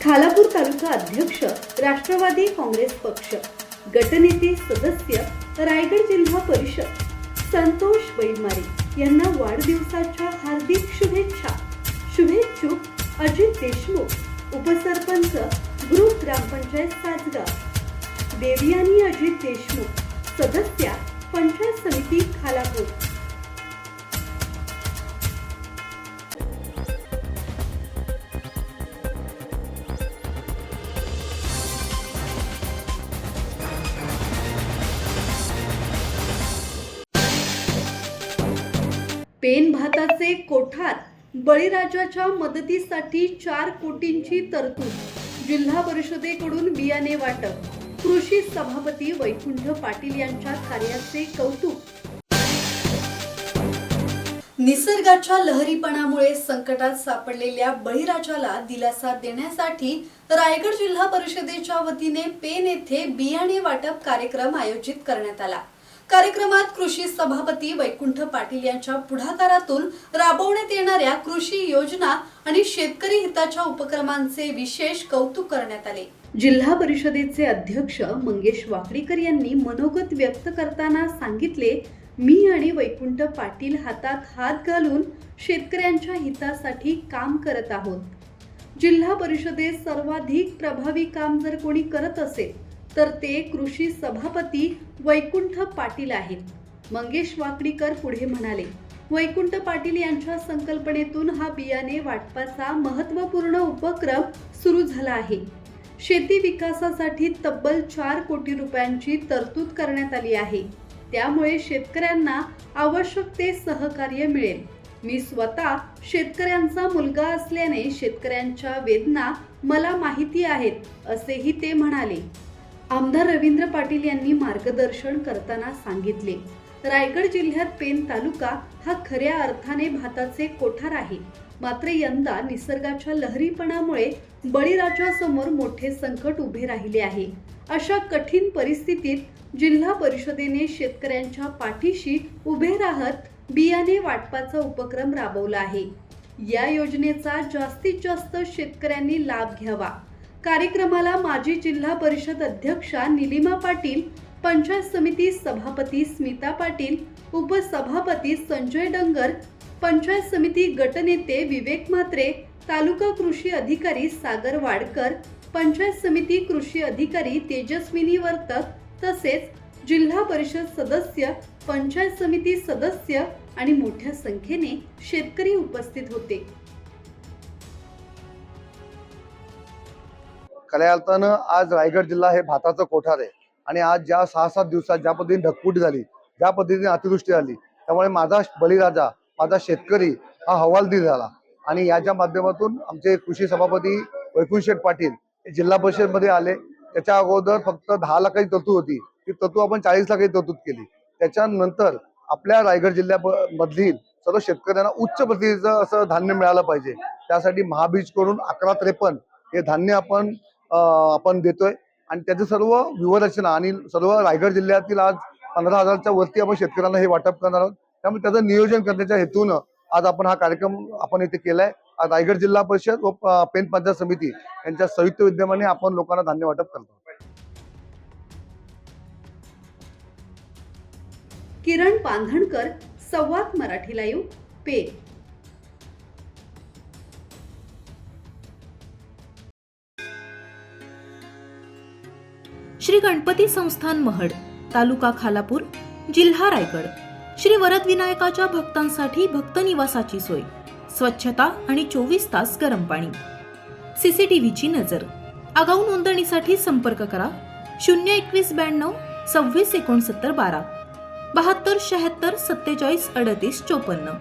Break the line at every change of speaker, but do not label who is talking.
खालापूर तालुका अध्यक्ष राष्ट्रवादी काँग्रेस पक्ष, गटनेते सदस्य रायगड जिल्हा परिषद संतोष बैलमारे यांना वाढदिवसाच्या हार्दिक शुभेच्छा. शुभेच्छुक अजित देशमुख, उपसरपंच ग्रुप ग्रामपंचायत साजगाव, देवयानी अजित देशमुख, सदस्या पंचायत समिती खालापूर. पेन भाताचे कोठार, बळीराजाच्या मदतीसाठी 4 कोटींची तरतूद. जिल्हा परिषदेकडून बियाणे वाटप. कृषी सभापती वैकुंठ पाटील यांच्या कार्याचे कौतुक. निसर्गाच्या लहरीपणामुळे संकटात सापडलेल्या बळीराजाला दिलासा देण्यासाठी रायगड जिल्हा परिषदेच्या वतीने पेन येथे बियाणे वाटप कार्यक्रम आयोजित करण्यात आला. कार्यक्रमात कृषी सभापती वैकुंठ पाटील यांच्या पुढाकारातून राबवण्यात येणाऱ्या कृषी योजना आणि शेतकरी हिताच्या उपक्रमांचे विशेष कौतुक करण्यात आले. जिल्हा परिषदेचे अध्यक्ष मंगेश वाकडीकर यांनी मनोगत व्यक्त करताना सांगितले, मी आणि वैकुंठ पाटील हातात हात घालून शेतकऱ्यांच्या हितासाठी काम करत आहोत. जिल्हा परिषदेत सर्वाधिक प्रभावी काम जर कोणी करत असेल तर ते कृषी सभापती वैकुंठ पाटील आहेत. मंगेश वाकडीकर पुढे म्हणाले, वैकुंठ पाटील यांच्या संकल्पनेतून हा बियाणे वाटपाचा महत्त्वपूर्ण उपक्रम सुरू झाला आहे. शेती विकासासाठी तब्बल 4 कोटी रुपयांची तरतूद करण्यात आली आहे. त्यामुळे शेतकऱ्यांना आवश्यक ते सहकार्य मिळेल. मी स्वतः शेतकऱ्यांचा मुलगा असल्याने शेतकऱ्यांच्या वेदना मला माहिती आहेत, असेही ते म्हणाले. आमदार रवींद्र पाटील यांनी मार्गदर्शन करताना सांगितले, रायगड जिल्ह्यात पेन तालुका हा खऱ्या अर्थाने भाताचे कोठार आहे. मात्र यंदा निसर्गाच्या लहरीपणामुळे बळीराजासमोर मोठे संकट उभे राहिले आहे. अशा कठीण परिस्थितीत जिल्हा परिषदेने शेतकऱ्यांच्या पाठीशी उभे राहत बियाणे वाटपाचा उपक्रम राबवला आहे. या योजनेचा जास्तीत जास्त शेतकऱ्यांनी लाभ घ्यावा. कार्यक्रमाला माजी जिल्हा परिषद अध्यक्षा निलिमा पाटील, पंचायत समिती सभापती स्मिता पाटील, उपसभापती संजय डंगर, पंचायत समिती गटनेते विवेक म्हात्रे, तालुका कृषी अधिकारी सागर वाडकर, पंचायत समिती कृषी अधिकारी तेजस्विनी वर्तक तसेच जिल्हा परिषद सदस्य, पंचायत समिती सदस्य आणि मोठ्या संख्येने शेतकरी उपस्थित होते.
खऱ्या अर्थानं आज रायगड जिल्हा हे भाताचं कोठार आहे आणि आज ज्या 6-7 दिवसात ज्या पद्धतीने ढगफुटी झाली, ज्या पद्धतीने अतिवृष्टी झाली, त्यामुळे माझा बळीराजा, माझा शेतकरी हा हवालदिल झाला. आणि याच्या माध्यमातून आमचे कृषी सभापती वैकुंठ पाटील जिल्हा परिषदमध्ये आले. त्याच्या अगोदर फक्त 10 लाखाची तरतूद होती, ती तरतूद आपण 40 लाखाची तरतूद केली. त्याच्यानंतर आपल्या रायगड जिल्ह्यामधील सर्व शेतकऱ्यांना उच्च प्रतीचं असं धान्य मिळालं पाहिजे. त्यासाठी महाबीज करून 1153 हे धान्य आपण देतोय आणि त्याचं सर्व व्यूहरचना आणि सर्व रायगड जिल्ह्यातील आज 15,000च्या वरती आपण शेतकऱ्यांना हे वाटप करणार आहोत. त्यामुळे त्याचं नियोजन करण्याच्या हेतूनं आज आपण हा कार्यक्रम आपण इथे केलाय. आज रायगड जिल्हा परिषद व पेन पंचायत समिती यांच्या संयुक्त विद्यमाने आपण लोकांना धान्य वाटप करतो.
किरण पांधणकर, संवाद मराठी लाईव्ह, पेन.
श्री गणपती संस्थान महड, तालुका खालापूर, जिल्हा रायगड. श्री वरद विनायकाच्या भक्तांसाठी भक्त निवासाची सोय, स्वच्छता आणि 24 तास गरम पाणी. सीसीटीव्हीची नजर. आगाऊ नोंदणीसाठी संपर्क करा 02192 26 69 12 72 76 47 38 54.